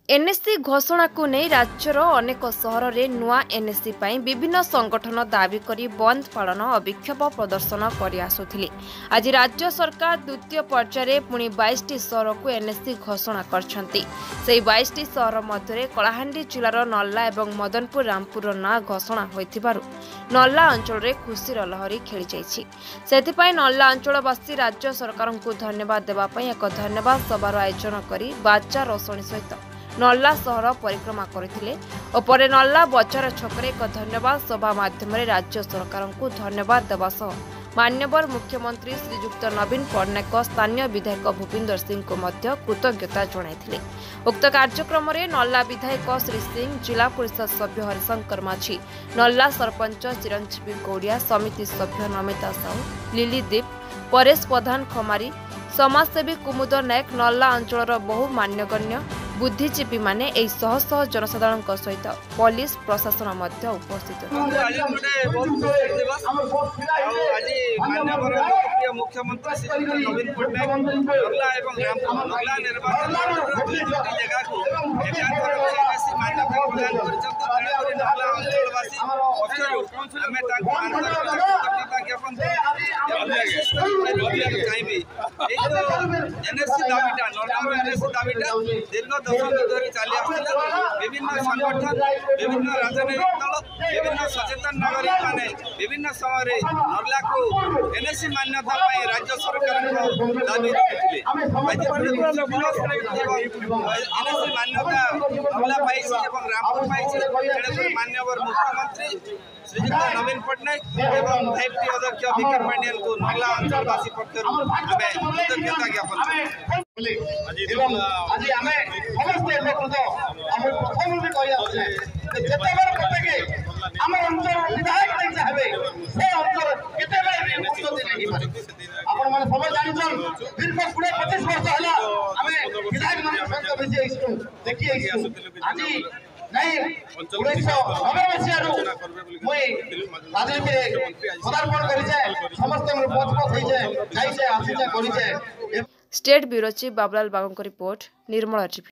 NSC घोषणा को नहीं राज्यर अनेक सहर में नुआ एनएससी पर विभिन्न संगठन दाबी करी बंद पालन और विक्षोभ प्रदर्शन कर आज राज्य सरकार द्वितीय पर्यायर पुणी 22टी सहर को एनएससी घोषणा करछंती। से 22टी सहर मध्य कलाहांडी जिलार नल्ला और मदनपुर रामपुर ना घोषणा होइथिबारु नल्ला अंचल में खुशीर लहरी खेली जाइछि। सेथिपाई नल्ला अंचलवासी राज्य सरकार को धन्यवाद देवाई एक धन्यवाद सभार आयोजन कर बाजा रोषणी सहित नल्ला सहर परिक्रमा करथिले और परे नल्ला बजार छकरे एक धन्यवाद सभा माध्यम राज्य सरकार को धन्यवाद देवा सह मान्यवर मुख्यमंत्री श्रीजुक्त नवीन पट्टनायक स्थानीय विधायक भूपिंदर सिंह को मध्य कृतज्ञता जणाइथिले। उक्त कार्यक्रम में नल्ला विधायक श्री सिंह, जिला परिषद सभ्य हरिशंकर माझी, नल्ला सरपंच चिरंजीवी गौड़िया, समिति सभ्य नमिता साहू, लिली दीप, परेश प्रधान खमारी, समाजसेवी कुमुद नायक, नल्ला अंचल बहु मान्यगण्य बुद्धिजीवी माने एई शह शह जनसाधारण सहित पुलिस प्रशासन मध्य उपस्थित मुख्यमंत्री श्री नवीन पट्टनायक नल्ला एवं रामपुर नल्ला निर्वाचन जगह को मान्यता प्रदान कर नल्ला अंचलवासी कृतज्ञता ज्ञापन चाहिए। एनएससी दाबीटा नल्ला एनएससी दाबीटा दीर्घ दशक धरी चली आसला। विभिन्न संगठन, विभिन्न राजनैतिक दल, विभिन्न सचेतन नागरिक माने विभिन्न समय नल्ला को एनएससी मान्यता राज्य सरकार दाबी रखिले। एनएससी मान्यता नल्ला पाइछि एवं रामपुर पाइछि। मान्यवर मुख्यमंत्री श्रीजुक्त नवीन पट्टनायक एवं भाईटी अध्यक्ष विक्रम पांडियन को नल्ला अंचलवासी पक्षर कृतज्ञता ज्ञापन आज आम समस्ते प्रथम भी कही आम अंचल विधायक चाहे से अंचल केतबे उन्नति नहीं आपण माने सब जानिछन दीर्घ 20-25 वर्ष हला आम विधायक मान बेसी देखि आज नहीं 1990 मसीहारू मुई राजनीति पदार्पण करिछे समस्त पथ पथ होइछे जाइछे आसीछे करिछे। स्टेट ब्यूरो चीफ बाबुलाल बागों रिपोर्ट निर्मल टीवी।